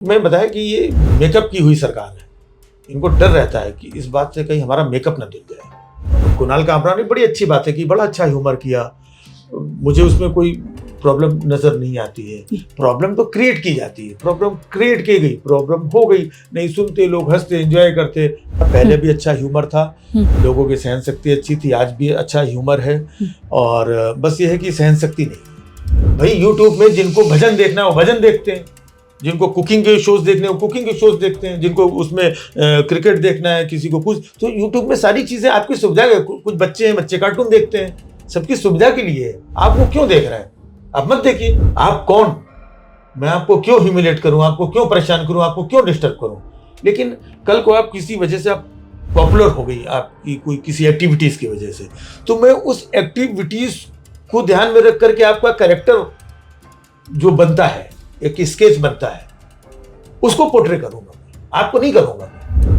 मैं बताया कि ये मेकअप की हुई सरकार है, इनको डर रहता है कि इस बात से कहीं हमारा मेकअप ना दिख जाए। कुणाल कामरा ने बड़ी अच्छी बातें की, बड़ा अच्छा ह्यूमर किया, मुझे उसमें कोई प्रॉब्लम नजर नहीं आती है। प्रॉब्लम तो क्रिएट की जाती है, प्रॉब्लम क्रिएट की गई, प्रॉब्लम हो गई, नहीं सुनते लोग, हंसते एंजॉय करते। पहले भी अच्छा ह्यूमर था, लोगों की सहन शक्ति अच्छी थी, आज भी अच्छा ह्यूमर है। और बस ये है कि सहन शक्ति नहीं। भाई यूट्यूब में जिनको भजन देखना है वो भजन देखते हैं, जिनको कुकिंग के शोज देखने हैं वो कुकिंग के शोज देखते हैं, जिनको उसमें क्रिकेट देखना है, किसी को कुछ, तो यूट्यूब में सारी चीजें आपकी सुविधा है। कुछ बच्चे हैं, बच्चे कार्टून देखते हैं, सबकी सुविधा के लिए है। आप वो क्यों देख रहे हैं? आप मत देखिए। आप कौन? मैं आपको क्यों ह्यूमिलेट करूं, आपको क्यों परेशान करूं, आपको क्यों डिस्टर्ब करूं? लेकिन कल को आप किसी वजह से आप पॉपुलर हो गई, आपकी कोई किसी एक्टिविटीज की वजह से, तो मैं उस एक्टिविटीज को ध्यान में रख करके आपका कैरेक्टर जो बनता है, एक स्केच बनता है, उसको पोर्ट्रे करूंगा, आपको नहीं करूंगा।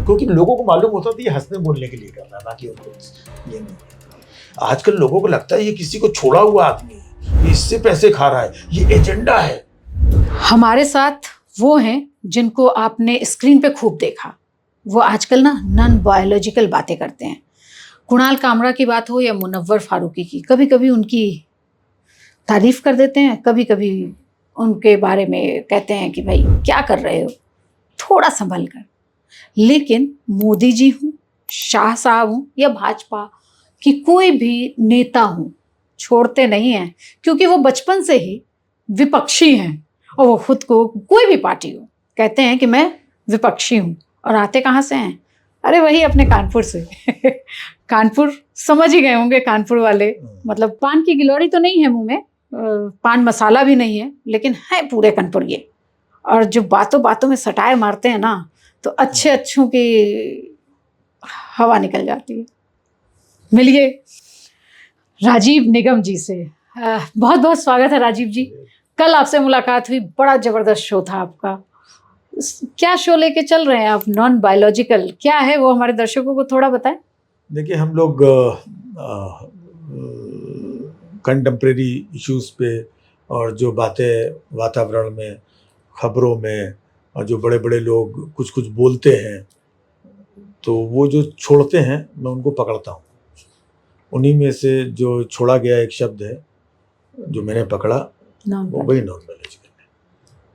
क्योंकि लोगों को मालूम होता था ये हंसने बोलने के लिए कर रहा है, बाकी और कुछ ये नहीं। आजकल लोगों को लगता है ये किसी को छोड़ा हुआ आदमी है, इससे पैसे खा रहा है, ये एजेंडा है। हमारे साथ वो हैं जिनको आपने स्क्रीन पे खूब देखा, वो आजकल ना नॉन बायोलॉजिकल बातें करते हैं। कुणाल कामरा की बात हो या मुनव्वर फारूकी की, कभी कभी उनकी तारीफ कर देते हैं, कभी कभी उनके बारे में कहते हैं कि भाई क्या कर रहे हो, थोड़ा संभल कर। लेकिन मोदी जी हूँ, शाह साहब हूँ या भाजपा की कोई भी नेता हूँ, छोड़ते नहीं हैं, क्योंकि वो बचपन से ही विपक्षी हैं। और वो खुद को, कोई भी पार्टी हो, कहते हैं कि मैं विपक्षी हूँ। और आते कहाँ से हैं? अरे वही अपने कानपुर से। कानपुर समझ ही गए होंगे कानपुर वाले, मतलब पान की गिलोड़ी तो नहीं है मुंह में, पान मसाला भी नहीं है, लेकिन है पूरे कानपुर ये। और जो बातों बातों में सटाए मारते हैं ना, तो अच्छे अच्छों की हवा निकल जाती है। मिलिए राजीव निगम जी से। बहुत बहुत स्वागत है राजीव जी। कल आपसे मुलाकात हुई, बड़ा जबरदस्त शो था आपका। क्या शो लेके चल रहे हैं आप? नॉन बायोलॉजिकल क्या है वो, हमारे दर्शकों को थोड़ा बताएं। देखिए, हम लोग कंटेम्प्रेरी इश्यूज पे और जो बातें वातावरण में, खबरों में, और जो बड़े बड़े लोग कुछ कुछ बोलते हैं, तो वो जो छोड़ते हैं मैं उनको पकड़ता हूँ। उन्हीं में से जो छोड़ा गया एक शब्द है जो मैंने पकड़ा, वो वही नॉन बायोलॉजिकल है।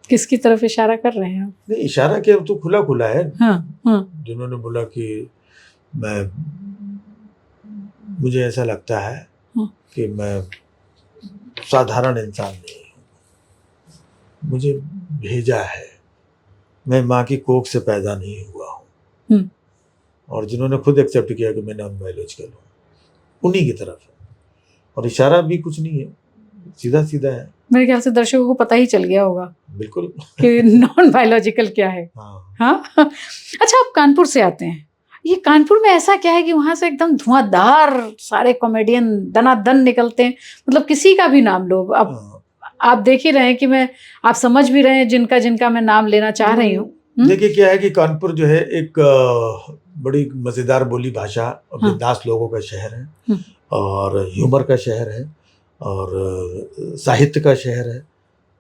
किसकी तरफ इशारा कर रहे हैं आप? नहीं, इशारा क्या, तो खुला खुला है। हाँ। जिन्होंने बोला कि मुझे ऐसा लगता है कि मैं साधारण इंसान नहीं हूँ, मुझे भेजा है, मैं माँ की कोख से पैदा नहीं हुआ हूँ। और जिन्होंने खुद एक्सेप्ट किया कि मैं नॉन बायोलॉजिकल हूँ, उन्हीं की तरफ है। और इशारा भी कुछ नहीं है, सीधा सीधा है। मेरे ख्याल से दर्शकों को पता ही चल गया होगा बिल्कुल कि नॉन बायोलॉजिकल क्या है। हाँ। अच्छा, आप कानपुर से आते हैं, ये कानपुर में ऐसा क्या है कि वहां से एकदम धुआंधार सारे कॉमेडियन दनादन निकलते हैं? मतलब किसी का भी नाम लो, अब आप देख ही रहे हैं कि मैं, आप समझ भी रहे हैं जिनका जिनका मैं नाम लेना चाह रही हूँ। देखिए, क्या है कि कानपुर जो है एक बड़ी मजेदार बोली भाषा और बिंदास लोगों का शहर है, और ह्यूमर का शहर है, और साहित्य का शहर है।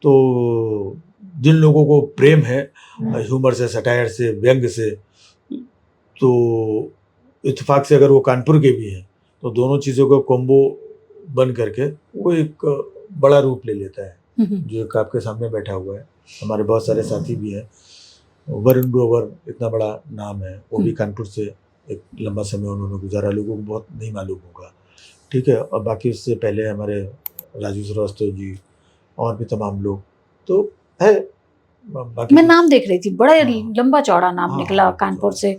तो जिन लोगों को प्रेम है ह्यूमर से, सटायर से, व्यंग से, तो इत्तेफाक से अगर वो कानपुर के भी हैं, तो दोनों चीज़ों का कॉम्बो बन करके वो एक बड़ा रूप ले लेता है, जो एक आपके सामने बैठा हुआ है। हमारे बहुत सारे साथी भी हैं। वरुण ग्रोवर इतना बड़ा नाम है, वो भी कानपुर से एक लंबा समय उन्होंने गुजारा, लोगों को बहुत नहीं मालूम होगा, ठीक है। और बाकी उससे पहले हमारे राजू श्रीवास्तव जी और भी तमाम लोग तो है। मैं नाम देख रही थी, बड़ा लंबा चौड़ा नाम निकला कानपुर से।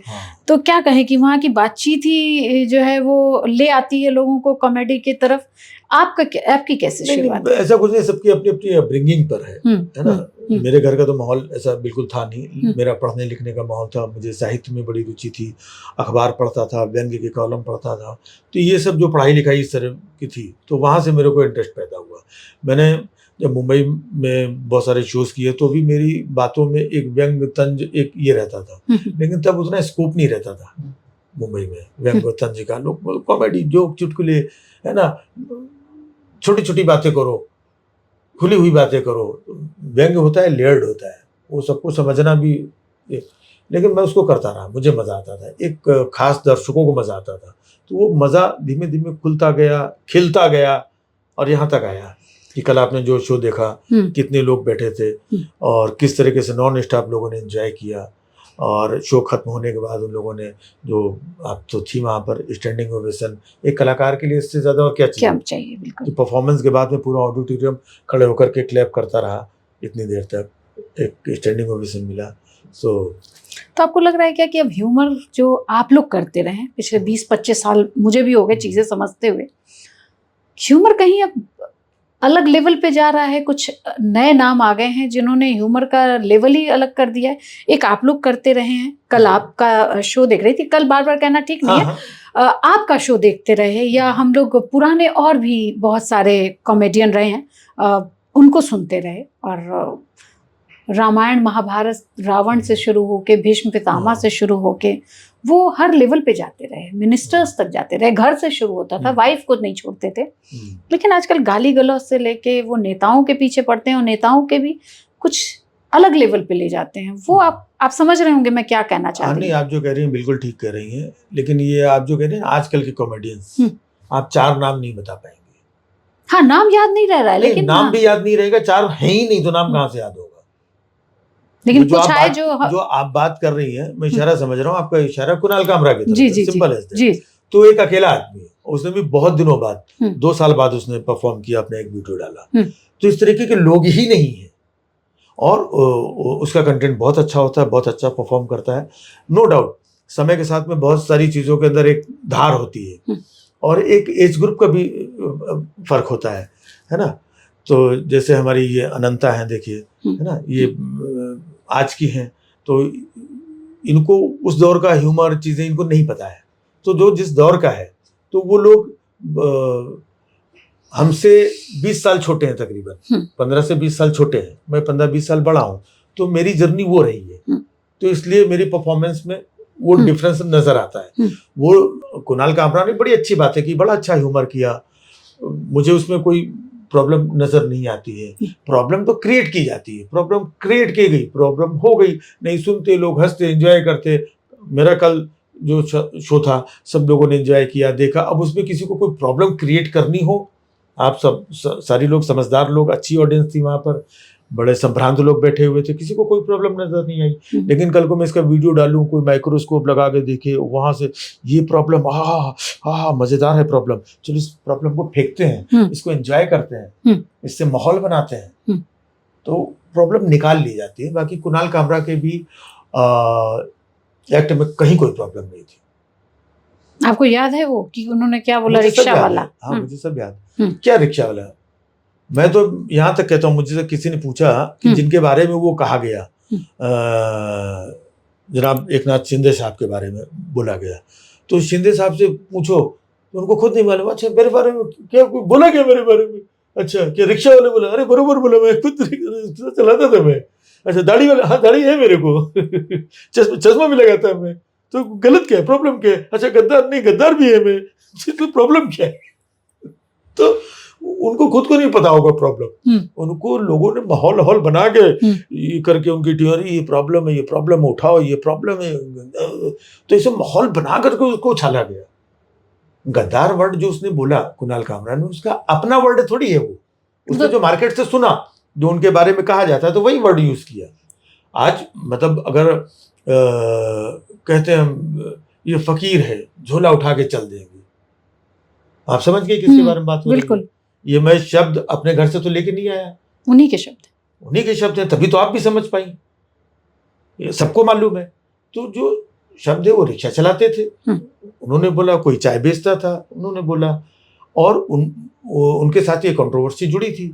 तो क्या कहें कि वहाँ की बातचीत ही जो है वो ले आती है लोगों को कॉमेडी की तरफ। आपकी कैसे शुरुआत? ऐसा कुछ नहीं, सबकी अपनी अपनी अपब्रिंगिंग पर है ना। मेरे घर का तो माहौल ऐसा बिल्कुल था नहीं। मेरा पढ़ने लिखने का माहौल था, मुझे साहित्य में बड़ी रुचि थी, अखबार पढ़ता था, व्यंग्य के कॉलम पढ़ता था। तो ये सब जो पढ़ाई लिखाई इस तरह की थी, तो वहाँ से मेरे को इंटरेस्ट पैदा हुआ। मैंने जब मुंबई में बहुत सारे शोज किए, तो भी मेरी बातों में एक व्यंग तंज एक ये रहता था, लेकिन तब उतना स्कोप नहीं रहता था मुंबई में व्यंग तंज का। लोग कॉमेडी, जोक, चुटकुले, है ना, छोटी छोटी बातें करो, खुली हुई बातें करो। व्यंग होता है, लेयर्ड होता है, वो सबको समझना भी लेकिन मैं उसको करता रहा, मुझे मज़ा आता था, एक खास दर्शकों को मज़ा आता था। तो वो मज़ा धीमे धीमे खुलता गया, खिलता गया और यहाँ तक आया कि कल आपने जो शो देखा, कितने लोग बैठे थे और किस तरीके से नॉन स्टॉप लोगों ने एंजॉय किया। और शो खत्म होने के बाद उन लोगों ने जो आप तो थी वहाँ पर स्टैंडिंग ओवेशन, एक कलाकार के लिए इससे ज़्यादा और क्या चाहिए बिल्कुल। कि परफॉर्मेंस के बाद में पूरा ऑडिटोरियम खड़े होकर के क्लैप करता रहा इतनी देर तक, एक स्टैंडिंग ओवेशन मिला। तो आपको लग रहा है क्या कि अब ह्यूमर जो आप लोग करते रहे पिछले 20-25 साल, मुझे भी हो गए चीज़ें समझते हुए, ह्यूमर कहीं अब अलग लेवल पे जा रहा है? कुछ नए नाम आ गए हैं जिन्होंने ह्यूमर का लेवल ही अलग कर दिया है। एक आप लोग करते रहे हैं, कल आपका शो देख रही थी, कल बार बार कहना ठीक नहीं है, आपका शो देखते रहे, या हम लोग पुराने और भी बहुत सारे कॉमेडियन रहे हैं उनको सुनते रहे, और रामायण महाभारत रावण से शुरू होके भीष्म पितामह से शुरू होके वो हर लेवल पे जाते रहे, मिनिस्टर्स तक जाते रहे, घर से शुरू होता था, वाइफ को नहीं छोड़ते थे। लेकिन आजकल गाली गलौज से लेके वो नेताओं के पीछे पड़ते हैं और नेताओं के भी कुछ अलग लेवल पे ले जाते हैं। वो आप समझ रहे होंगे मैं क्या कहना चाहती हूँ। नहीं, आप जो कह रही हैं बिल्कुल ठीक कह रही हैं, लेकिन ये आप जो कह रहे हैं आजकल के कॉमेडियंस, आप 4 नाम नहीं बता पाएंगे। हाँ, नाम याद नहीं रह रहा है, लेकिन नाम भी याद नहीं रहेगा, 4 है ही नहीं तो नाम कहाँ से याद होगा। लेकिन जो कुछ है जो आप बात कर रही हैं, मैं इशारा समझ रहा हूँ, आपका इशारा कुणाल कामरा की तरफ है, सिंपल एज दैट। तो एक अकेला आदमी है, उसने भी बहुत दिनों बाद 2 साल बाद उसने परफॉर्म किया, अपने एक वीडियो डाला। तो इस तरीके के लोग ही नहीं है और उसका कंटेंट बहुत अच्छा होता है, बहुत अच्छा परफॉर्म करता है। नो डाउट समय के साथ में बहुत सारी चीज़ों के अंदर एक धार होती है और एक एज ग्रुप का भी फर्क होता है ना। तो जैसे हमारी ये अनंता हैं, देखिए, है ना, ये आज की हैं, तो इनको उस दौर का ह्यूमर चीज़ें इनको नहीं पता है। तो जो जिस दौर का है, तो वो लोग हमसे 20 साल छोटे हैं, तकरीबन 15 से 20 साल छोटे हैं, मैं 15-20 साल बड़ा हूँ, तो मेरी जर्नी वो रही है। तो इसलिए मेरी परफॉर्मेंस में वो डिफरेंस नज़र आता है। वो कुणाल कामरा ने बड़ी अच्छी बातें की, बड़ा अच्छा ह्यूमर किया, मुझे उसमें कोई प्रॉब्लम नज़र नहीं आती है। प्रॉब्लम तो क्रिएट की जाती है, प्रॉब्लम क्रिएट की गई, प्रॉब्लम हो गई, नहीं सुनते लोग, हंसते एंजॉय करते। मेरा कल जो शो था, सब लोगों ने एंजॉय किया, देखा। अब उसमें किसी को कोई प्रॉब्लम क्रिएट करनी हो, आप सब सारी लोग समझदार लोग, अच्छी ऑडियंस थी वहाँ पर, बड़े संभ्रांत लोग बैठे हुए थे, किसी को कोई प्रॉब्लम नजर नहीं आई। लेकिन कल को मैं इसका वीडियो डालूं, कोई माइक्रोस्कोप लगा के देखे, वहां से ये प्रॉब्लम, मजेदार है प्रॉब्लम, चलो इस प्रॉब्लम को फेंकते हैं, इसको एंजॉय करते हैं, इससे माहौल बनाते हैं, तो प्रॉब्लम निकाल ली जाती है। बाकी कुणाल कामरा के भी एक्ट में कहीं कोई प्रॉब्लम नहीं थी। आपको याद है वो कि उन्होंने क्या बोला, रिक्शा वाला? हाँ, मुझे सब याद। क्या रिक्शा वाला? मैं तो यहाँ तक कहता हूँ, मुझे किसी ने पूछा कि जिनके बारे में वो कहा गया, जनाब एकनाथ शिंदे साहब के बारे में बोला गया, तो शिंदे साहब से पूछो तो उनको खुद नहीं मालूम। अच्छा, मेरे बारे में क्या बोला, क्या मेरे बारे में? अच्छा, क्या रिक्शा वाले बोला? अरे बरोबर बोला, मैं खुद रिक्शा चलाता था मैं। अच्छा, दाढ़ी वाला? हाँ, दाढ़ी है मेरे को, चश्मा भी लगाता है मैं, तो गलत क्या है, प्रॉब्लम क्या है? अच्छा, गद्दार नहीं, गद्दार भी है मैं, तो प्रॉब्लम क्या है? तो उनको खुद को नहीं पता होगा प्रॉब्लम, उनको लोगों ने माहौल बना के ये करके उनकी टीम, ये प्रॉब्लम है, ये प्रॉब्लम उठाओ, ये प्रॉब्लम है, तो इसे माहौल बना करके उसको उछाला गया। गद्दार वर्ड जो उसने बोला कुणाल कामरा ने, उसका अपना वर्ड थोड़ी है वो, उसने जो मार्केट से सुना, जो उनके बारे में कहा जाता है, तो वही वर्ड यूज किया। आज मतलब अगर कहते हैं ये फकीर है, झोला उठा के चल देंगे, आप समझ गए किसके बारे में बात हो रही है? बिल्कुल। ये मैं शब्द अपने घर से तो लेके नहीं आया, उन्हीं के शब्द हैं, तभी तो आप भी समझ पाई, ये सबको मालूम है। तो जो शब्द है वो रिक्शा चलाते थे, उन्होंने बोला, कोई चाय बेचता था, उन्होंने बोला, और उनके साथ ये कंट्रोवर्सी जुड़ी थी,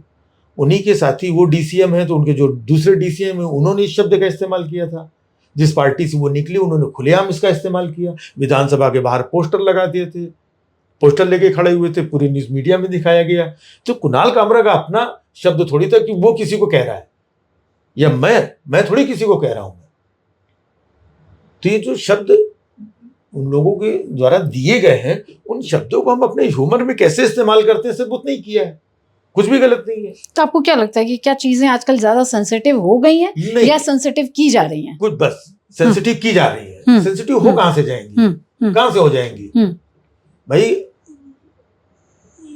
उन्हीं के साथ ही वो डीसीएम है, तो उनके जो दूसरे डीसीएम है उन्होंने इस शब्द का इस्तेमाल किया था, जिस पार्टी से वो निकले उन्होंने खुलेआम इसका इस्तेमाल किया, विधानसभा के बाहर पोस्टर लगा दिए थे, पोस्टर लेके खड़े हुए थे, पूरी न्यूज मीडिया में दिखाया गया। तो कुणाल कामरा का अपना शब्द थोड़ी था कि वो किसी को कह रहा है, या मैं थोड़ी किसी को कह रहा हूं। तो ये जो शब्द उन लोगों के द्वारा दिए गए हैं, उन शब्दों को हम अपने ह्यूमर में कैसे इस्तेमाल करते हैं, सबूत नहीं किया है। कुछ भी गलत नहीं है। तो आपको क्या लगता है कि क्या चीजें आजकल ज्यादा सेंसिटिव हो गई हैं नहीं, या सेंसिटिव की जा रही हैं? कुछ बस सेंसिटिव की जा रही है। सेंसिटिव हो कहां से जाएंगी, कहां से हो जाएंगी? भाई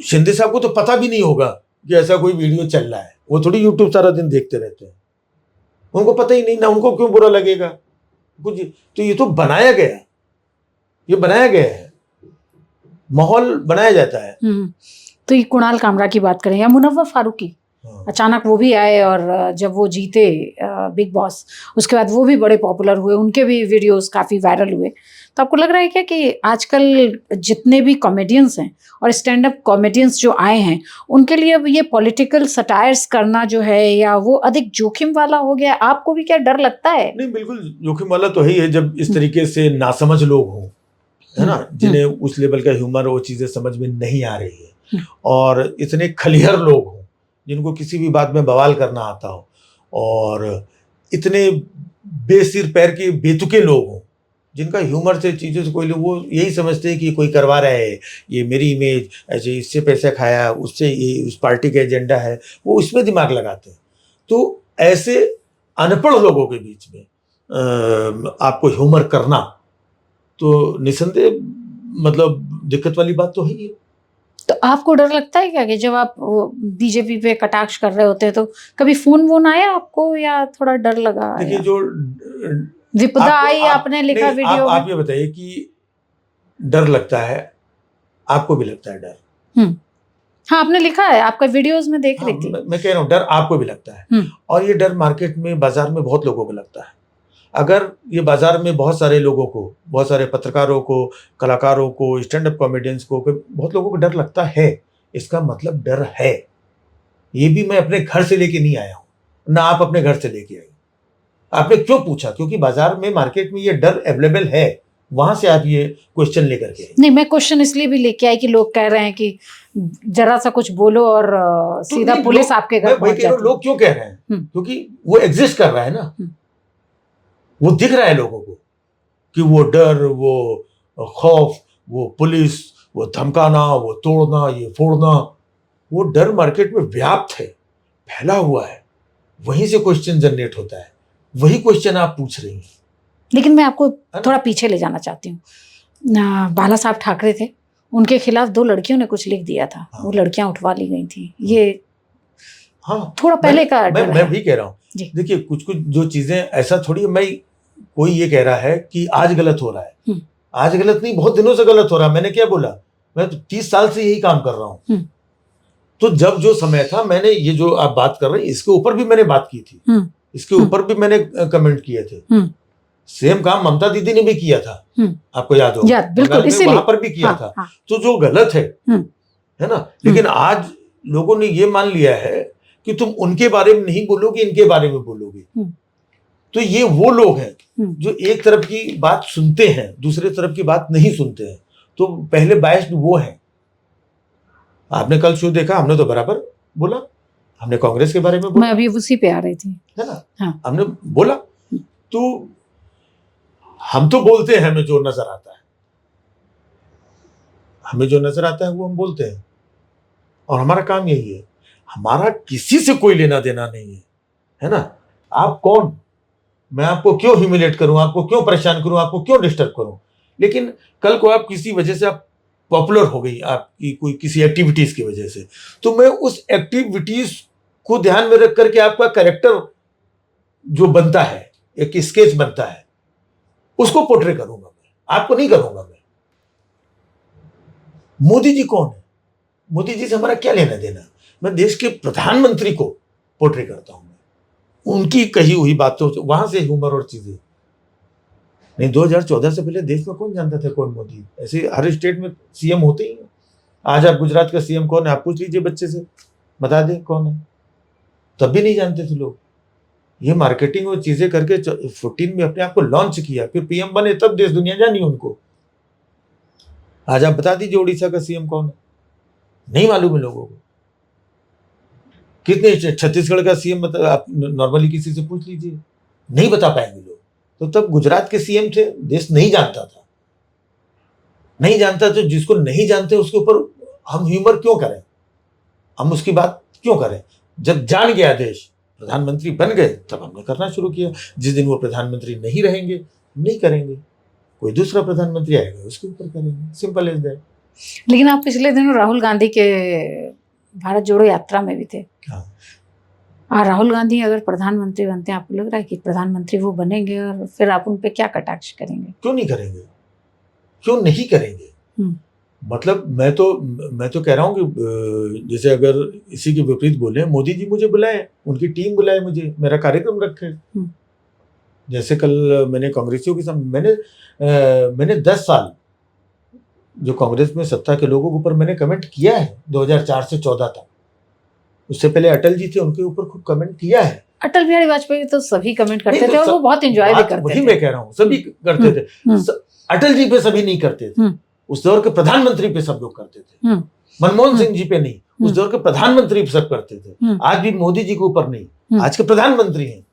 शिंदे साहब को तो पता भी नहीं होगा कि ऐसा कोई वीडियो चल रहा है। वो थोड़ी यूट्यूब सारा दिन देखते रहते हैं, उनको पता ही नहीं ना, उनको क्यों बुरा लगेगा कुछ। तो ये तो बनाया गया, ये बनाया गया है, माहौल बनाया जाता है। तो ये कुणाल कामरा की बात करें या मुनव्वर फारूकी, अचानक वो भी आए और जब वो जीते बिग बॉस, उसके बाद वो भी बड़े पॉपुलर हुए, उनके भी वीडियोस काफ़ी वायरल हुए। तो आपको लग रहा है क्या कि आजकल जितने भी कॉमेडियंस हैं और स्टैंड अप कॉमेडियंस जो आए हैं, उनके लिए अब ये पॉलिटिकल सटायर्स करना जो है या वो अधिक जोखिम वाला हो गया? आपको भी क्या डर लगता है? नहीं, बिल्कुल जोखिम वाला तो है ही है जब इस तरीके से नासमझ लोग हों, है ना, जिन्हें उस लेवल का ह्यूमर वो चीज़ें समझ में नहीं आ रही है, और इतने खलिहर लोग हों जिनको किसी भी बात में बवाल करना आता हो, और इतने बेसिर पैर के बेतुके लोग हों जिनका ह्यूमर से चीज़ों से कोई लोग वो यही समझते हैं कि कोई करवा रहा है, ये मेरी इमेज, ऐसे इससे पैसा खाया, उससे ये उस पार्टी का एजेंडा है, वो उसमें दिमाग लगाते हैं। तो ऐसे अनपढ़ लोगों के बीच में आपको ह्यूमर करना तो निसंदेह मतलब दिक्कत वाली बात तो है ही है। तो आपको डर लगता है क्या कि जब आप बीजेपी पे कटाक्ष कर रहे होते हैं तो कभी फोन वोन आया आपको या थोड़ा डर लगा? देखिए, जो विपदा आई आपने लिखा वीडियो आप ये बताइए कि डर लगता है, आपको भी लगता है डर? हाँ, आपने लिखा है, आपका वीडियोस में देख रही थी। मैं कह रहा हूँ डर आपको भी लगता है, और ये डर मार्केट में, बाजार में बहुत लोगों को लगता है। अगर ये बाजार में बहुत सारे लोगों को, बहुत सारे पत्रकारों को, कलाकारों को, स्टैंड अप कॉमेडियंस को, बहुत लोगों को डर लगता है, इसका मतलब डर है। ये भी मैं अपने घर से लेके नहीं आया हूँ, ना आप अपने घर से लेके आए। आपने क्यों पूछा? क्योंकि बाजार में, मार्केट में ये डर अवेलेबल है, वहां से आप ये क्वेश्चन लेकर के आए। नहीं, मैं क्वेश्चन इसलिए भी लेके आई कि लोग कह रहे हैं कि जरा सा कुछ बोलो और सीधा पुलिस आपके घर पहुंच जाती है। लोग क्यों कह रहे हैं? क्योंकि वो एग्जिस्ट कर रहा है ना, वो दिख रहा है लोगों को कि वो डर, वो खौफ, वो पुलिस, वो धमकाना, वो तोड़ना, ये फोड़ना, वो डर मार्केट में व्याप्त है, फैला हुआ है। वहीं से क्वेश्चन जनरेट होता है, वही क्वेश्चन आप पूछ रही हैं। लेकिन मैं आपको थोड़ा पीछे ले जाना चाहती हूँ। बाला साहब ठाकरे थे, उनके खिलाफ 2 लड़कियों ने कुछ लिख दिया था। वो लड़कियां उठवा ली गई थी। ये थोड़ा पहले का मैं भी कह रहा हूँ। देखिए, कुछ कुछ जो चीजें, ऐसा थोड़ी मैं कोई ये कह रहा है कि आज गलत हो रहा है। आज गलत नहीं, बहुत दिनों से गलत हो रहा है। मैंने क्या बोला? मैं तो 30 साल से यही काम कर रहा हूँ। तो जब जो समय था, मैंने ये जो आप बात कर रहे हैं, इसके ऊपर भी मैंने बात की थी, इसके ऊपर भी मैंने कमेंट किए थे। सेम काम ममता दीदी ने भी किया था, आपको याद हो? बिल्कुल, इसीलिए वहां पर भी किया था। तो जो गलत है ना, लेकिन आज लोगों ने ये मान लिया है कि तुम उनके बारे में नहीं बोलोगे, इनके बारे में बोलोगे। तो ये वो लोग हैं जो एक तरफ की बात सुनते हैं, दूसरे तरफ की बात नहीं सुनते हैं। तो पहले बायस्ड वो है। आपने कल शो देखा, हमने तो बराबर बोला, हमने कांग्रेस के बारे में बोला। मैं अभी उसी पे आ रही थी, है ना? हमने बोला। तो हम तो बोलते हैं, हमें जो नजर आता है, हमें जो नजर आता है वो हम बोलते हैं, और हमारा काम यही है। हमारा किसी से कोई लेना देना नहीं है ना? आप कौन? मैं आपको क्यों ह्यूमिलेट करूं, आपको क्यों परेशान करूं, आपको क्यों डिस्टर्ब करूं? लेकिन कल को आप किसी वजह से आप पॉपुलर हो गई, आपकी कोई किसी एक्टिविटीज की वजह से, तो मैं उस एक्टिविटीज को ध्यान में रख करके आपका कैरेक्टर जो बनता है, एक स्केच बनता है, उसको पोर्ट्रे करूंगा मैं, आपको नहीं करूंगा मैं। मोदी जी कौन है? मोदी जी से हमारा क्या लेना देना? मैं देश के प्रधानमंत्री को पोर्ट्रे करता हूं, उनकी कही हुई बातों से, वहां से ह्यूमर और चीजें नहीं। 2014 से पहले देश में कौन जानता था कौन मोदी? ऐसे हर स्टेट में सीएम होते ही हैं। आज आप गुजरात का सीएम कौन है, आप पूछ लीजिए बच्चे से, बता दे कौन है। तब भी नहीं जानते थे लोग। ये मार्केटिंग और चीजें करके 14 में अपने आप को लॉन्च किया, फिर पीएम बने, तब देश दुनिया जानी उनको। आज आप बता दीजिए उड़ीसा का सीएम कौन है, नहीं मालूम है लोगों को। कितने छत्तीसगढ़ का सीएम आप नॉर्मली किसी से पूछ लीजिए, नहीं बता पाएंगे लोग। तो तब गुजरात के सीएम थे, देश नहीं जानता था, नहीं जानता। तो जिसको नहीं जानते उसके ऊपर हम ह्यूमर क्यों करें? हम उसकी बात क्यों करें? जब जान गया देश, प्रधानमंत्री बन गए, तब हमने करना शुरू किया। जिस दिन वो प्रधानमंत्री नहीं रहेंगे, नहीं करेंगे, कोई दूसरा प्रधानमंत्री आएगा उसके ऊपर करेंगे, सिंपल एज दैट। लेकिन आप पिछले दिनों राहुल गांधी के भारत जोड़ो यात्रा में भी थे। हाँ। और राहुल गांधी अगर प्रधानमंत्री बनते हैं, आपको लग रहा है कि प्रधानमंत्री वो बनेंगे और फिर आप उन पे क्या कटाक्ष करेंगे? क्यों नहीं करेंगे? क्यों नहीं करेंगे? मतलब मैं तो कह रहा हूँ कि जैसे अगर इसी के विपरीत बोले, मोदी जी मुझे बुलाए, उनकी टीम बुलाए मुझे, मेरा कार्यक्रम रखे। जैसे कल मैंने कांग्रेसियों के सामने मैंने 10 साल जो कांग्रेस में सत्ता के लोगों के ऊपर मैंने कमेंट किया है 2004 से 14 तक। उससे पहले अटल जी थे, उनके ऊपर खूब कमेंट किया है। अटल बिहारी वाजपेयी तो सभी कमेंट करते थे और वो बहुत एंजॉय भी करते थे। वही मैं कह रहा हूँ, सभी करते थे। अटल जी पे सभी नहीं करते थे, उस दौर के प्रधानमंत्री पे सब लोग करते थे। मनमोहन सिंह जी पे नहीं, उस दौर के प्रधानमंत्री पे सब करते थे। आज भी मोदी जी के ऊपर नहीं, आज के प्रधानमंत्री हैं।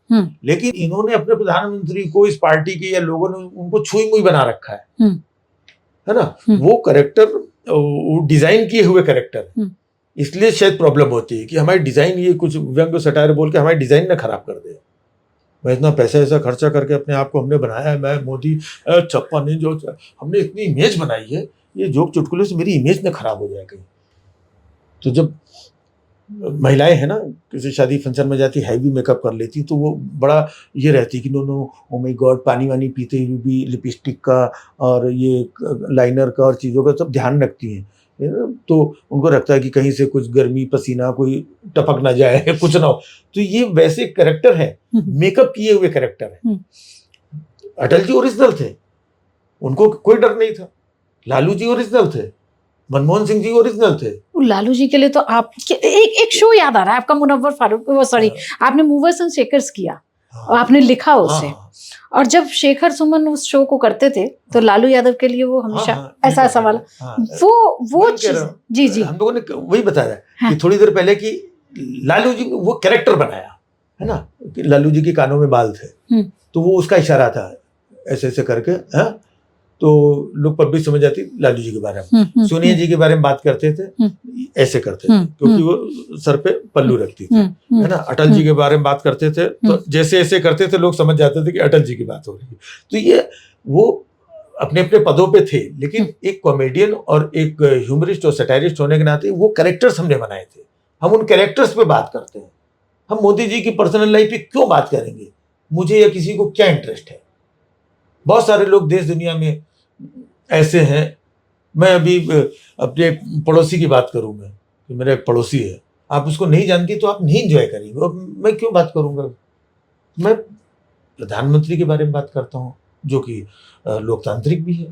लेकिन इन्होंने अपने प्रधानमंत्री को, इस पार्टी के या लोगों ने उनको छुई मुई बना रखा है ना। वो कैरेक्टर, वो डिजाइन किए हुए कैरेक्टर, इसलिए शायद प्रॉब्लम होती है कि हमारी डिजाइन, ये कुछ व्यंग सटायर बोल के हमारी डिजाइन ना खराब कर दे। मैं इतना पैसा ऐसा खर्चा करके अपने आप को हमने बनाया है, मैं मोदी चप्पा नहीं, जो हमने इतनी इमेज बनाई है, ये जोक चुटकुले से मेरी इमेज ना खराब हो जाए कहीं। तो जब महिलाएं है ना, किसी शादी फंक्शन में जाती, हैवी मेकअप कर लेती, तो वो बड़ा ये रहती कि नो ओ माय गॉड, पानी वानी पीते हुए भी लिपस्टिक का और ये लाइनर का और चीज़ों का सब ध्यान रखती हैं। तो उनको लगता है कि कहीं से कुछ गर्मी पसीना कोई टपक ना जाए, कुछ ना हो। तो ये वैसे कैरेक्टर है, मेकअप किए हुए कैरेक्टर है। अटल जी ओरिजिनल थे, उनको कोई डर नहीं था। लालू जी ओरिजिनल थे, मनमोहन सिंह जी ओरिजिनल थे। लालू जी के लिए तो आप एक शो याद आ रहा है आपका, मुनव्वर फारूक, सॉरी, आपने मूवर्स एंड शेकर्स किया और आपने लिखा उससे। और जब शेखर सुमन उस शो को करते थे तो लालू यादव के लिए वो हमेशा ऐसा सवाल, वो चीज, जी जी, हम लोगों ने वही बताया कि थोड़ी देर पहले कि लालू जी वो कैरेक्टर बनाया है ना, लालू जी के कानों में बाल थे, तो वो उसका इशारा था ऐसे ऐसे करके, है तो लोग पब्लिक समझ जाती लालू जी के बारे में। सोनिया जी के बारे में बात करते थे, ऐसे करते थे क्योंकि वो सर पे पल्लू रखती थी, है ना। अटल जी के बारे में बात करते थे तो जैसे ऐसे करते थे, लोग समझ जाते थे कि अटल जी की बात हो रही है। तो ये वो अपने अपने पदों पे थे, लेकिन एक कॉमेडियन और एक ह्यूमरिस्ट और सटायरिस्ट होने के नाते वो कैरेक्टर्स हमने बनाए थे। हम उन कैरेक्टर्स पे बात करते हैं। हम मोदी जी की पर्सनल लाइफ पे क्यों बात करेंगे? मुझे या किसी को क्या इंटरेस्ट है? बहुत सारे लोग देश दुनिया में ऐसे हैं। मैं अभी अपने पड़ोसी की बात करूँ, मैं कि मेरा एक पड़ोसी है, आप उसको नहीं जानती तो आप नहीं एंजॉय करेंगे। मैं क्यों बात करूँगा? मैं प्रधानमंत्री के बारे में बात करता हूँ जो कि लोकतांत्रिक भी है,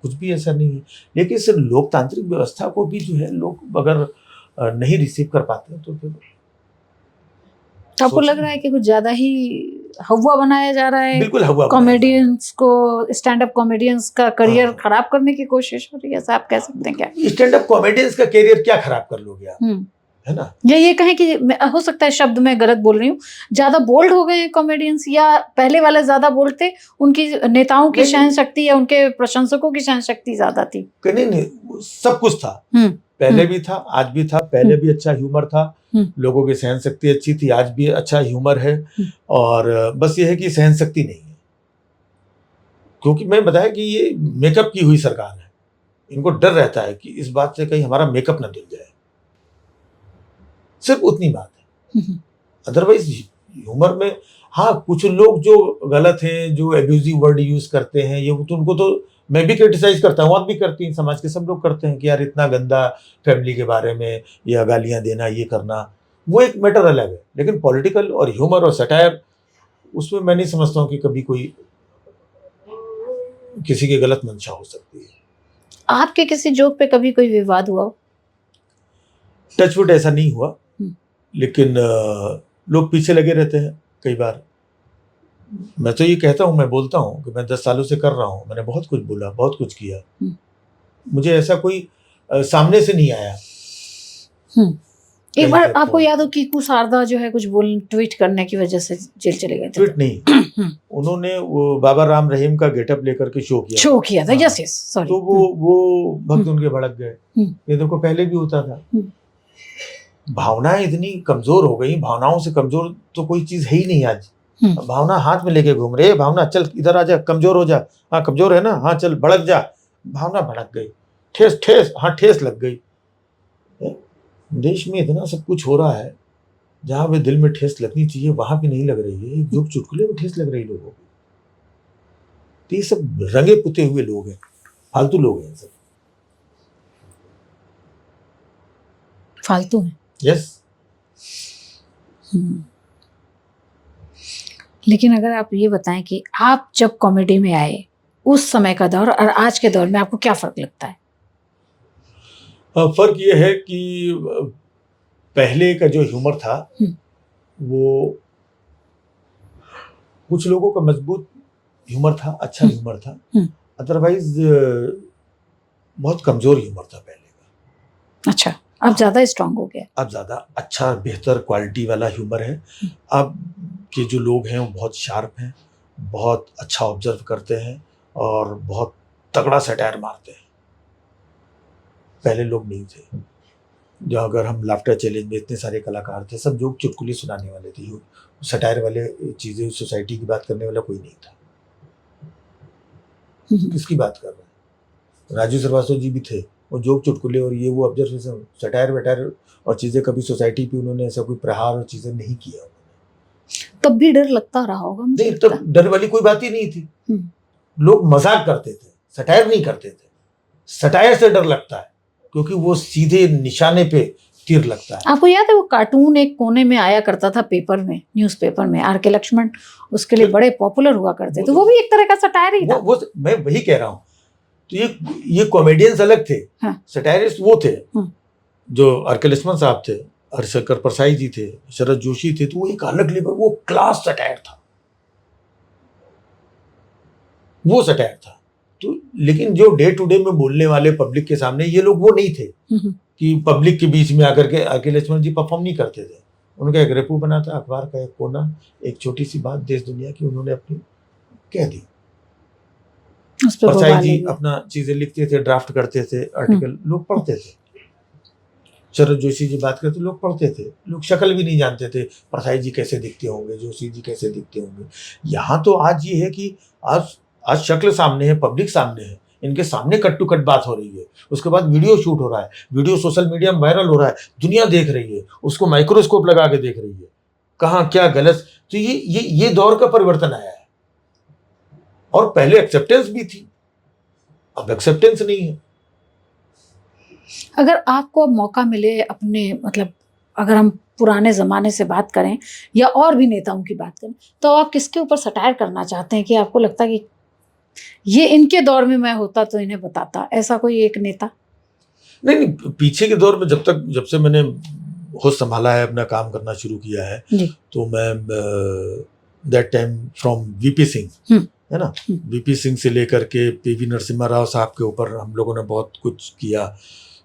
कुछ भी ऐसा नहीं है। लेकिन सिर्फ लोकतांत्रिक व्यवस्था को भी जो है लोग अगर नहीं रिसीव कर पाते हैं तो फिर आपको लग रहा है कि कुछ ज्यादा ही हवा बनाया जा रहा है? बिल्कुल हवा। कॉमेडियंस को, स्टैंड अप कॉमेडियंस का करियर खराब करने की कोशिश हो रही है, ऐसा आप कह सकते हैं क्या? स्टैंड अप कॉमेडियंस का करियर क्या खराब कर लोगे आप, है ना? या ये कहें कि हो सकता है शब्द मैं गलत बोल रही हूँ, ज्यादा बोल्ड हो गए हैं कॉमेडियंस, या पहले वाले ज्यादा बोल्ड थे, उनकी नेताओं की सहन शक्ति या उनके प्रशंसकों की सहन शक्ति ज्यादा थी? नहीं, सब कुछ था, पहले भी था, आज भी था। पहले भी अच्छा ह्यूमर था, लोगों की सहन शक्ति अच्छी थी, आज भी अच्छा ह्यूमर है। और बस ये है कि सहन शक्ति नहीं है, क्योंकि मैं बताया कि ये मेकअप की हुई सरकार है। इनको डर रहता है कि इस बात से कहीं हमारा मेकअप ना धुल जाए, सिर्फ उतनी बात है। अदरवाइज ह्यूमर में हाँ कुछ लोग जो गलत हैं, जो एब्यूजिव वर्ड यूज करते हैं, ये तो उनको तो मैं भी क्रिटिसाइज करता हूँ, आप भी करती हैं, समाज के सब लोग करते हैं कि यार इतना गंदा फैमिली के बारे में या गालियाँ देना, ये करना, वो एक मैटर अलग है। लेकिन पॉलिटिकल और ह्यूमर और सटायर, उसमें मैं नहीं समझता हूँ कि कभी कोई किसी की गलत मंशा हो सकती है। आपके किसी जोक पे कभी कोई विवाद हुआ? टचवुड ऐसा नहीं हुआ, लेकिन लोग पीछे लगे रहते हैं कई बार। मैं तो ये कहता हूँ, मैं बोलता हूँ कि मैं 10 सालों से कर रहा हूँ, मैंने बहुत कुछ बोला, बहुत कुछ किया, मुझे ऐसा कोई सामने से नहीं आया। एक बार आपको याद हो कि कीकू शारदा जो है कुछ ट्वीट करने की वजह से जेल चले गए थे? ट्वीट नहीं, उन्होंने वो बाबा राम रहीम का गेटअप लेकर के शो किया था। Yes sorry. तो वो भक्त उनके भड़क गए। ये देखो पहले भी होता था, भावनाएं इतनी कमजोर हो गई, भावनाओं से कमजोर तो कोई चीज है ही नहीं आज। हम्म। भावना हाथ में लेके घूम रहे, भावना चल इधर आ जा, कमजोर हो जा, हाँ कमजोर है ना, हाँ चल भड़क जा, भावना भड़क गई, ठेस ठेस, हाँ ठेस लग गई। देश में इतना सब कुछ हो रहा है, जहां पे दिल में ठेस लगनी चाहिए वहां भी नहीं लग रही है, जो चुटकुले में ठेस लग रही लोगों को। तो ये सब रंगे पुते हुए लोग हैं, फालतू लोग हैं सब। फालतू है। यस। लेकिन अगर आप ये बताएं कि आप जब कॉमेडी में आए उस समय का दौर और आज के दौर में आपको क्या फर्क लगता है? फर्क ये है कि पहले का जो ह्यूमर था वो कुछ लोगों का मजबूत ह्यूमर था, अच्छा ह्यूमर था, अदरवाइज बहुत कमजोर ह्यूमर था पहले का। अच्छा, अब ज्यादा स्ट्रांग हो गया। अब ज्यादा अच्छा बेहतर क्वालिटी वाला ह्यूमर है। अब के जो लोग हैं वो बहुत शार्प हैं, बहुत अच्छा ऑब्जर्व करते हैं और बहुत तगड़ा सटायर मारते हैं। पहले लोग नहीं थे। जो अगर हम लाफ्टर चैलेंज में इतने सारे कलाकार थे, सब जोक चुटकुले सुनाने वाले थे, सटायर वाले चीजें, सोसाइटी की बात करने वाला कोई नहीं था। किसकी बात कर रहे हैं? राजू श्रीवास्तव जी भी थे, वो जोक चुटकुले और ये वो ऑब्जर्वेशन, सटायर वटायर और चीजें, कभी सोसाइटी पे उन्होंने ऐसा कोई प्रहार और चीजें नहीं किया। तब भी डर लगता रहा होगा मुझे। नहीं, तब डर वाली कोई बात ही नहीं थी। लोग मजाक करते थे, सटायर नहीं करते थे। सटायर से डर लगता है क्योंकि वो सीधे निशाने पे तीर लगता है। आपको याद है वो कार्टून एक कोने में आया करता था पेपर में, न्यूज़पेपर में, आर के लक्ष्मण उसके लिए बड़े पॉपुलर हुआ करते थे। वो भी एक तरह का सटायर ही था। वो मैं वही कह रहा हूँ। तो ये कॉमेडियंस अलग थे, सटायरिस्ट वो थे जो आर के लक्ष्मण साहब थे, हरिशंकर परसाई जी थे, शरद जोशी थे। तो वो एक अलग लेवल, वो क्लास सटायर था, वो सटायर था। तो लेकिन जो डे टू डे में बोलने वाले पब्लिक के सामने, ये लोग वो नहीं थे कि पब्लिक के बीच में आकर के आर के लक्ष्मण जी परफॉर्म नहीं करते थे। उनका एक रेपू बना था, अखबार का एक कोना, एक छोटी सी बात देश दुनिया की उन्होंने अपनी कह दी। परसाई जी अपना चीजें लिखते थे, ड्राफ्ट करते थे, आर्टिकल लोग पढ़ते थे। शरद जोशी जी बात करते, लोग पढ़ते थे। लोग शक्ल भी नहीं जानते थे, परसाई जी कैसे दिखते होंगे, जोशी जी कैसे दिखते होंगे। यहाँ तो आज ये है कि आज शक्ल सामने है, पब्लिक सामने है, इनके सामने कट टू कट बात हो रही है। उसके बाद वीडियो शूट हो रहा है, वीडियो सोशल मीडिया में वायरल हो रहा है, दुनिया देख रही है, उसको माइक्रोस्कोप लगा के देख रही है, कहाँ क्या गलत। तो ये दौर का परिवर्तन आया है। और पहले एक्सेप्टेंस भी थी, अब एक्सेप्टेंस नहीं है। अगर आपको अब मौका मिले अपने, मतलब अगर हम पुराने ज़माने से बात करें या और भी नेताओं की बात करें, तो आप किसके ऊपर सटायर करना चाहते हैं कि आपको लगता है कि ये इनके दौर में मैं होता तो इन्हें बताता? ऐसा कोई एक नेता? नहीं, पीछे के दौर में जब से मैंने होश संभाला है, अपना काम करना शुरू किया है, तो मैं that time from VP Singh, है ना, वीपी सिंह से लेकर के पीवी नरसिम्हा राव साहब के ऊपर हम लोगों ने बहुत कुछ किया।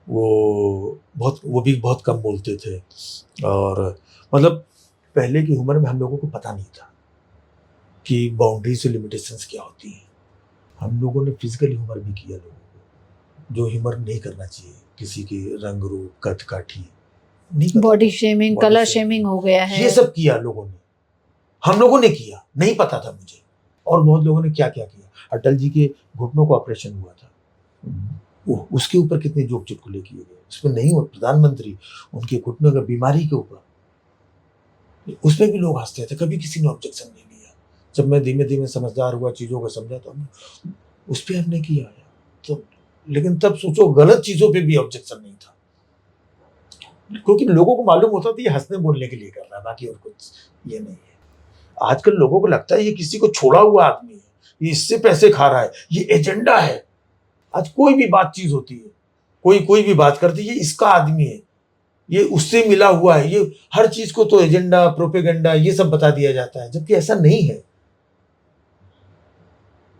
वो भी बहुत कम बोलते थे। और मतलब पहले की उम्र में हम लोगों को पता नहीं था कि बाउंड्रीज से लिमिटेशंस क्या होती हैं। हम लोगों ने फिजिकल ह्यूमर भी किया लोगों को, जो ह्यूमर नहीं करना चाहिए। किसी के रंग रूप कद काठी नहीं, बॉडी शेमिंग, कलर शेमिंग हो गया है, ये सब किया लोगों ने, हम लोगों ने किया, नहीं पता था मुझे। और बहुत लोगों ने क्या क्या किया। अटल जी के घुटनों का ऑपरेशन हुआ था, उसके ऊपर कितने जोक चुटकुले किए गए। उसमें नहीं हुआ, प्रधानमंत्री उनके घुटनों का बीमारी के ऊपर, उसमें भी लोग हंसते थे, कभी किसी ने ऑब्जेक्शन नहीं लिया। जब मैं धीमे धीमे समझदार हुआ, चीज़ों को समझा, तो उस पर हमने किया है। तो लेकिन तब सोचो, गलत चीज़ों पे भी ऑब्जेक्शन नहीं था, क्योंकि लोगों को मालूम होता था ये हंसने बोलने के लिए कर रहा है, बाकी और कुछ ये नहीं है। आजकल लोगों को लगता है ये किसी को छोड़ा हुआ आदमी है, ये इससे पैसे खा रहा है, ये एजेंडा है। आज कोई भी बात चीज होती है, कोई भी बात करती है, ये इसका आदमी है, ये उससे मिला हुआ है, ये हर चीज को तो एजेंडा, प्रोपेगेंडा, ये सब बता दिया जाता है, जबकि ऐसा नहीं है।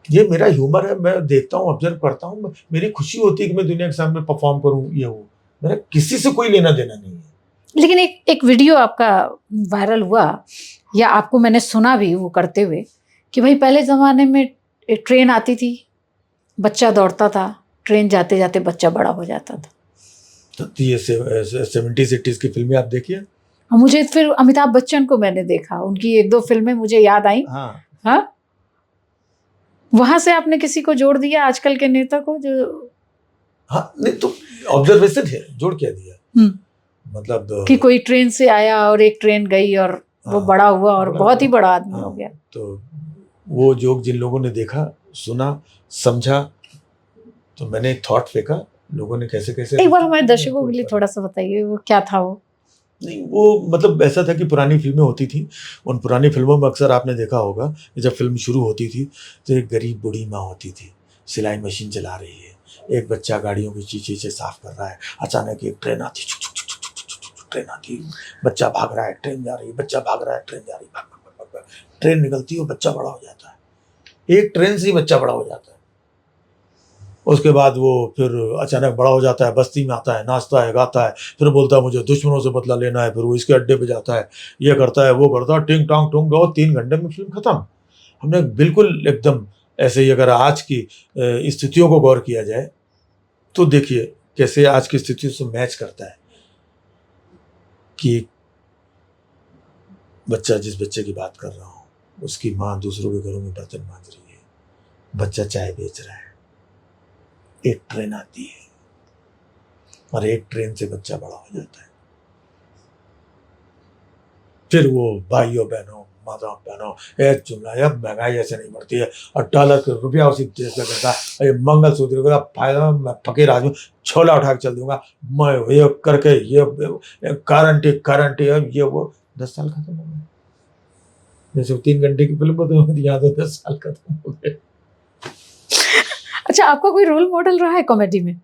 ये मेरा ह्यूमर है, मैं देखता हूँ, ऑब्जर्व करता हूँ, मेरी खुशी होती है कि मैं दुनिया के सामने परफॉर्म करूँ, ये हो, मेरा किसी से कोई लेना देना नहीं है। लेकिन एक वीडियो आपका वायरल हुआ, या आपको मैंने सुना भी वो करते हुए, कि भाई पहले ज़माने में ट्रेन आती थी, बच्चा दौड़ता था, ट्रेन जाते जाते बच्चा बड़ा हो जाता था। तो ये 70s 80s की फिल्में आप देखिए। और मुझे फिर अमिताभ बच्चन को मैंने देखा, उनकी 1-2 फिल्में मुझे याद आई। हाँ, हाँ, वहां से आपने किसी को जोड़ दिया आजकल के नेता को जो? हाँ, नहीं तो ऑब्जर्वेशन है, जोड़ क्या दिया, मतलब कि कोई ट्रेन से आया और एक ट्रेन गई और वो हाँ, बड़ा हुआ और बड़ा बहुत ही हुआ। बड़ा आदमी हाँ, हो गया। तो वो जोक जिन लोगों ने देखा, सुना, समझा, तो मैंने एक थॉट फेंका, लोगों ने कैसे कैसे एक बार हमारे दर्शकों के लिए थोड़ा सा बताइए वो क्या था वो? नहीं, वो मतलब ऐसा था कि पुरानी फिल्में होती थी, उन पुरानी फिल्मों में अक्सर आपने देखा होगा कि जब फिल्म शुरू होती थी तो एक गरीब बूढ़ी माँ होती थी, सिलाई मशीन चला रही है, एक बच्चा गाड़ियों की चीचे साफ कर रहा है, अचानक एक ट्रेन आती, छुक छुक छुक छुक छुक छुक छुक, ट्रेन आती, बच्चा भाग रहा है, ट्रेन जा रही है, बच्चा भाग रहा है, ट्रेन जा रही है, भाग भाग भाग भाग, ट्रेन निकलती है और बच्चा बड़ा हो जाता है, एक ट्रेन से ही बच्चा बड़ा हो जाता है। उसके बाद वो फिर अचानक बड़ा हो जाता है, बस्ती में आता है, नाचता है, गाता है, फिर बोलता है मुझे दुश्मनों से बदला लेना है, फिर वो इसके अड्डे पे जाता है, ये करता है, वो करता है, टिंग टोंग टुंग और 3 घंटे में फिल्म खत्म। हमने बिल्कुल एकदम ऐसे ही अगर आज की स्थितियों को गौर किया जाए तो देखिए कैसे आज की स्थितियों से मैच करता है कि बच्चा, जिस बच्चे की बात कर रहा हूँ, उसकी माँ दूसरों के घरों में बर्तन मांज रही है, बच्चा चाय बेच रहा है, एक ट्रेन आती है और एक ट्रेन से बच्चा बड़ा हो जाता है, फिर वो भाइयों बहनों, माताओं बहनों, एक जुमला, अब महंगाई ऐसे नहीं बढ़ती है और डॉलर का रुपया उसी देश में करता है, ये मंगलसूत्र का फायदा, मैं फकीर आदमी, छोला उठा के चल दूंगा मैं, ये करके ये गारंटी अब ये वो 10 साल खत्म हो गए। जैसे 3 घंटे की फिल्म तो यहाँ तो 10 साल खत्म हो गए। अच्छा, आपका कोई रोल मॉडल रहा है कॉमेडी में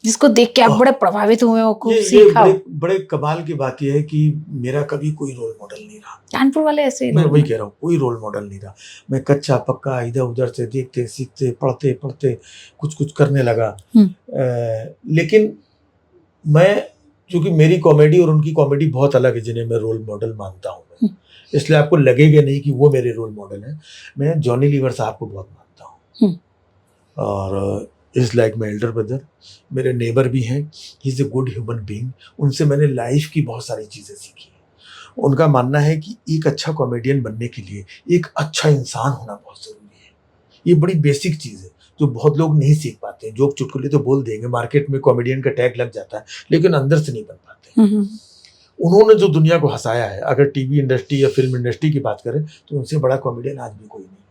जिसको देख के आप बड़े प्रभावित हुए हो, खूब ये सीखा हो? बड़े कमाल की बात यह है कि मेरा कभी कोई रोल मॉडल नहीं रहा। कानपुर वाले ऐसे ही मैं लोग वही हैं। कह रहा हूँ, कोई रोल मॉडल नहीं रहा। मैं कच्चा पक्का इधर उधर से देखते सीखते पढ़ते कुछ कुछ करने लगा। लेकिन मैं, चूंकि मेरी कॉमेडी और उनकी कॉमेडी बहुत अलग है, जिन्हें मैं रोल मॉडल मानता हूँ मैं, इसलिए आपको लगेगा नहीं कि वो मेरे रोल मॉडल हैं। मैं जॉनी लीवर साहब को बहुत मानता हूँ और is like my elder brother, मेरे नेबर भी हैं, he is a good human being. उनसे मैंने लाइफ की बहुत सारी चीज़ें सीखी हैं। उनका मानना है कि एक अच्छा कॉमेडियन बनने के लिए एक अच्छा इंसान होना बहुत ज़रूरी है। ये बड़ी बेसिक चीज़ है जो बहुत लोग नहीं सीख पाते हैं। जोक चुटकुले तो बोल देंगे, मार्केट में कॉमेडियन का टैग लग जाता है, लेकिन अंदर से नहीं बन पाते। उन्होंने जो दुनिया को हंसाया है, अगर टीवी इंडस्ट्री या फिल्म इंडस्ट्री की बात करें तो उनसे बड़ा कॉमेडियन आज भी कोई नहीं है।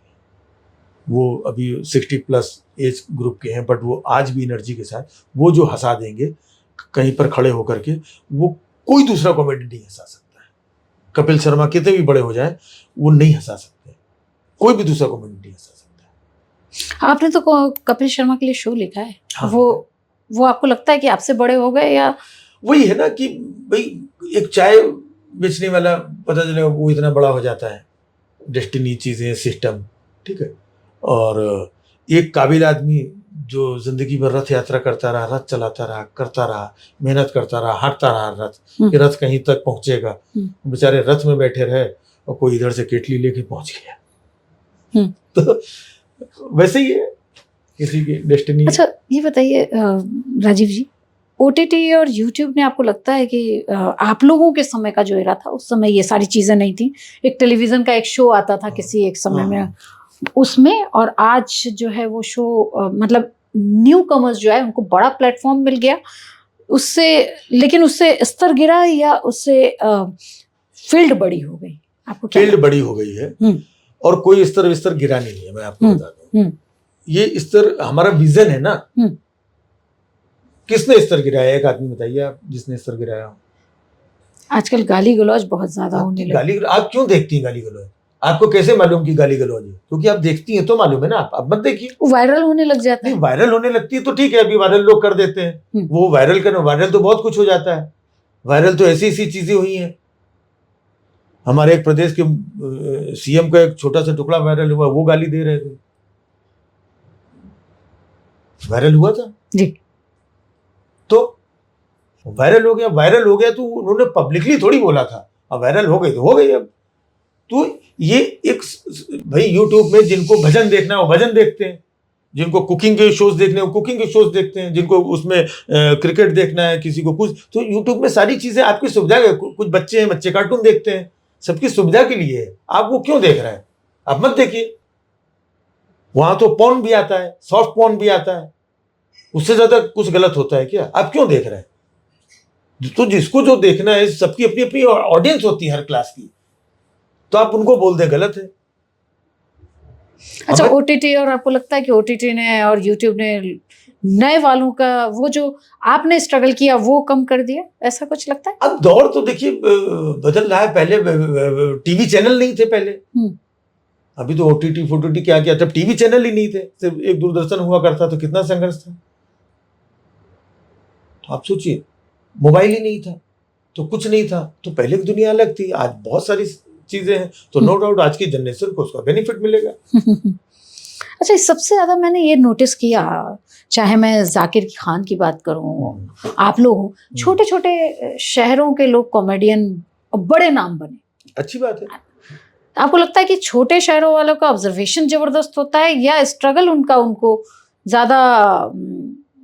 वो अभी 60+ एज ग्रुप के हैं, बट वो आज भी एनर्जी के साथ वो जो हंसा देंगे कहीं पर खड़े होकर के, वो कोई दूसरा कॉमेडियन नहीं हंसा सकता है। कपिल शर्मा कितने भी बड़े हो जाए वो नहीं हंसा सकते, कोई भी दूसरा कॉमेडियन नहीं हंसा सकता। आपने तो कपिल शर्मा के लिए शो लिखा है। हाँ, वो आपको लगता है कि आपसे बड़े हो गए, या वही है ना कि भाई एक चाय बेचने वाला पता चलेगा वो इतना बड़ा हो जाता है, डेस्टिनी, चीज़ें, सिस्टम, ठीक है। और एक काबिल आदमी जो जिंदगी भर रथ यात्रा करता रहा, रथ चलाता रहा, करता रहा, मेहनत करता रहा, हारता रहा रथ, कि रथ कहीं तक पहुंचेगा, बेचारे रथ में बैठे रहे और कोई इधर से केटली लेके पहुंच गया। तो वैसे ही है किसी की डेस्टिनी। अच्छा, ये बताइए राजीव जी, ओटीटी और यूट्यूब ने, आपको लगता है कि आप लोगों के समय का जो एरा था, उस समय ये सारी चीजें नहीं थी, एक टेलीविजन का एक शो आता था किसी एक समय में, उसमें और आज जो है वो शो, मतलब न्यू कमर्स जो है उनको बड़ा प्लेटफॉर्म मिल गया उससे, लेकिन उससे स्तर गिरा या उससे फील्ड बड़ी हो गई? आपको क्या फील्ड बड़ी हो गई है और कोई स्तर विस्तर गिरा नहीं है। मैं आपको बता दूं, ये स्तर हमारा विजन है ना। किसने स्तर गिराया? एक आदमी बताइए आप जिसने स्तर गिराया हो। आजकल गाली गलौज बहुत ज्यादा होने लगी। आप क्यों देखती हैं गाली गलौज? आपको कैसे मालूम कि गाली गलौज है? क्योंकि आप देखती हैं तो मालूम है ना। आप मत देखिए, वायरल होने लग जाता है। नहीं, वायरल होने लगती है तो ठीक है, अभी वायरल लोग कर देते हैं, वो वायरल करना, वायरल तो बहुत कुछ हो जाता है। वायरल तो ऐसी ऐसी चीजें हुई हैं। हमारे एक प्रदेश के सीएम का एक छोटा सा टुकड़ा वायरल हुआ, वो गाली दे रहे थे, वायरल हुआ था जी। तो वायरल हो गया तो उन्होंने पब्लिकली थोड़ी बोला था, अब वायरल हो गई तो हो गई। अब तो ये एक भाई यूट्यूब में जिनको भजन देखना है वो भजन देखते हैं, जिनको कुकिंग के शोज देखने हैं कुकिंग के शोज देखते हैं, जिनको उसमें क्रिकेट देखना है, किसी को कुछ, तो यूट्यूब में सारी चीजें आपकी सुविधा है। कुछ बच्चे हैं, बच्चे कार्टून देखते हैं, सबकी सुविधा के लिए है। आप वो क्यों देख रहे हैं? आप मत देखिए। वहां तो पॉर्न भी आता है, सॉफ्ट पॉर्न भी आता है, उससे ज्यादा कुछ गलत होता है क्या? आप क्यों देख रहे हैं? तो जिसको जो देखना है, सबकी अपनी अपनी ऑडियंस होती है हर क्लास की, तो आप उनको बोल दें गलत है। अच्छा, ओटीटी, और आपको लगता है कि ओटीटी ने और यूट्यूब ने नए वालों का वो जो आपने स्ट्रगल किया वो कम कर दिया, ऐसा कुछ लगता है? अब दौर तो देखिए बदल रहा है। पहले टीवी चैनल नहीं थे पहले, अभी तो ओटीटी फोटीटी क्या किया, तब टीवी चैनल ही नहीं थे, सिर्फ एक दूरदर्शन हुआ करता, तो कितना संघर्ष था। तो आप सोचिए, मोबाइल ही नहीं था तो कुछ नहीं था, तो पहले की दुनिया अलग थी। आज बहुत सारी चीजें हैं, तो नो डाउट आज की जनरेशन को उसका बेनिफिट मिलेगा। अच्छा, सबसे ज्यादा मैंने ये नोटिस किया, चाहे मैं जाकिर खान की बात करूं, आप लोग छोटे छोटे शहरों के लोग कॉमेडियन बड़े नाम बने, अच्छी बात है। आपको लगता है कि छोटे शहरों वालों का ऑब्जर्वेशन जबरदस्त होता है या स्ट्रगल उनको ज्यादा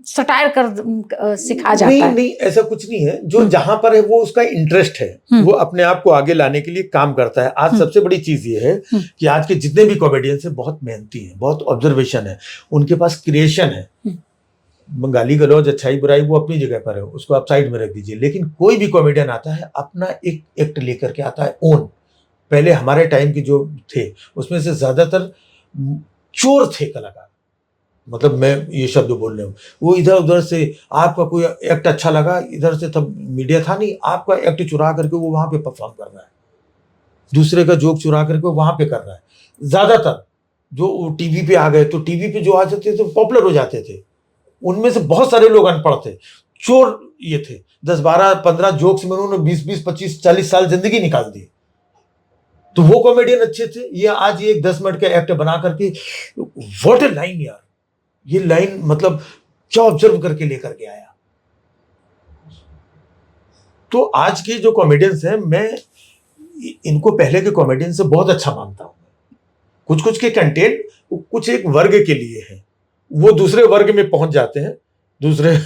सटायर कर सिखा जाता है? नहीं, ऐसा कुछ नहीं है। जो जहां पर है वो उसका इंटरेस्ट है, वो अपने आप को आगे लाने के लिए काम करता है। आज सबसे बड़ी चीज ये है कि आज के जितने भी कॉमेडियंस हैं बहुत मेहनती हैं, बहुत ऑब्जर्वेशन है, उनके पास क्रिएशन है। गाली गलौज, अच्छाई बुराई वो अपनी जगह पर है, उसको आप साइड में रख दीजिए। लेकिन कोई भी कॉमेडियन आता है अपना एक एक्ट लेकर के आता है, ओन। पहले हमारे टाइम के जो थे उसमें से ज्यादातर चोर थे कलाकार, मतलब मैं ये शब्द बोल रहा हूँ। वो इधर उधर से आपका कोई एक्ट अच्छा लगा, इधर से तब मीडिया था नहीं, आपका एक्ट चुरा करके वो वहां पे परफॉर्म कर रहा है, दूसरे का जोक चुरा करके वहां पे कर रहा है। ज्यादातर जो टीवी पे आ गए, तो टीवी पे जो आ जाते थे पॉपुलर हो जाते थे, उनमें से बहुत सारे लोग अनपढ़ थे, चोर ये थे। 10, 12, 15 जोक्स में उन्होंने 20, 25, 40 साल जिंदगी निकाल दी। तो वो कॉमेडियन अच्छे थे। ये आज ये 10 मिनट का एक्ट बना करके, व्हाट ए लाइन यार, ये लाइन मतलब क्या ऑब्जर्व करके लेकर के आया। तो आज के जो कॉमेडियंस हैं, मैं इनको पहले के कॉमेडियन से बहुत अच्छा मानता हूं। कुछ कुछ के कंटेंट कुछ एक वर्ग के लिए है, वो दूसरे वर्ग में पहुंच जाते हैं, दूसरे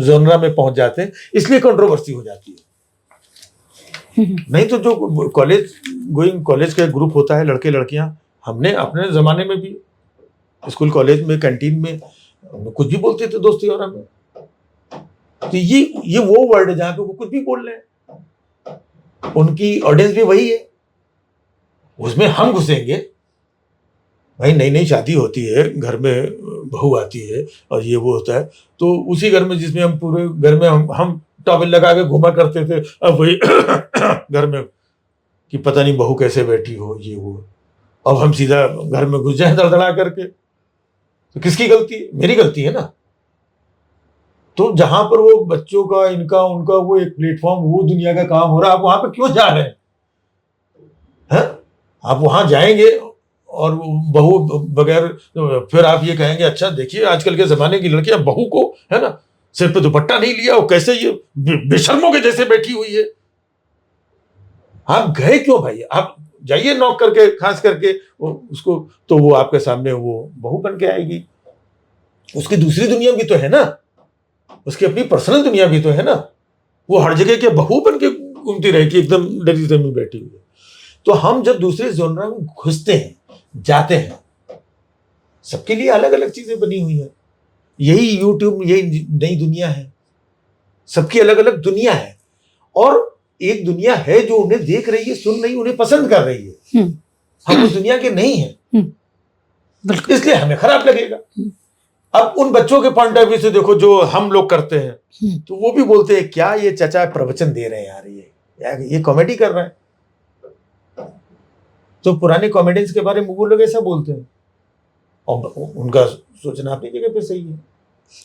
जॉनरा में पहुंच जाते हैं, इसलिए कंट्रोवर्सी हो जाती है। नहीं तो जो कॉलेज का ग्रुप होता है, लड़के लड़कियां, हमने अपने जमाने में भी स्कूल कॉलेज में कैंटीन में कुछ भी बोलते थे दोस्ती और हमें। तो ये वो वर्ड है जहां पे वो कुछ भी बोल रहे हैं, उनकी ऑडियंस भी वही है, उसमें हम घुसेंगे। भाई नई नई शादी होती है, घर में बहू आती है और ये वो होता है, तो उसी घर में जिसमें हम पूरे घर में हम टॉवेल लगा के घुमा करते थे, अब वही घर में कि पता नहीं बहू कैसे बैठी हो, ये वो, अब हम सीधा घर में घुस जाए धड़धड़ा करके। तो किसकी गलती है? मेरी गलती है ना। तो जहां पर वो बच्चों का, इनका उनका वो एक प्लेटफॉर्म, वो दुनिया का काम हो रहा है, आप वहां पर क्यों जा रहे हैं? आप वहां जाएंगे और बहू बगैर, फिर आप ये कहेंगे अच्छा देखिए आजकल के जमाने की लड़कियां बहू को, है ना, सिर पे दुपट्टा नहीं लिया, वो कैसे ये बेशर्मों के जैसे बैठी हुई है। आप गए क्यों भाई? आप जाइए नॉक करके, खास करके उसको, तो वो आपके सामने वो बहू बन के आएगी। उसकी दूसरी दुनिया भी तो है ना, उसकी अपनी पर्सनल दुनिया भी तो है ना। वो हर जगह के बहू बन के घूमती रहेगी, एकदम डरी जमी बैठी हुई है। तो हम जब दूसरे जोनरा में घुसते हैं, जाते हैं, सबके लिए अलग अलग चीजें बनी हुई है। यही यूट्यूब, यही नई दुनिया है, सबकी अलग अलग दुनिया है, और एक दुनिया है जो उन्हें देख रही है, सुन रही है, उन्हें पसंद कर रही है। हम उस दुनिया के नहीं हैं, इसलिए हमें खराब लगेगा। अब उन बच्चों के पॉइंट ऑफ व्यू से देखो जो हम लोग करते हैं, तो वो भी बोलते हैं क्या ये चचा प्रवचन दे रहे हैं यार, ये कॉमेडी कर रहे हैं। तो पुराने कॉमेडियंस के बारे में वो लोग ऐसा बोलते हैं, और उनका सोचना अपनी जगह पे सही है।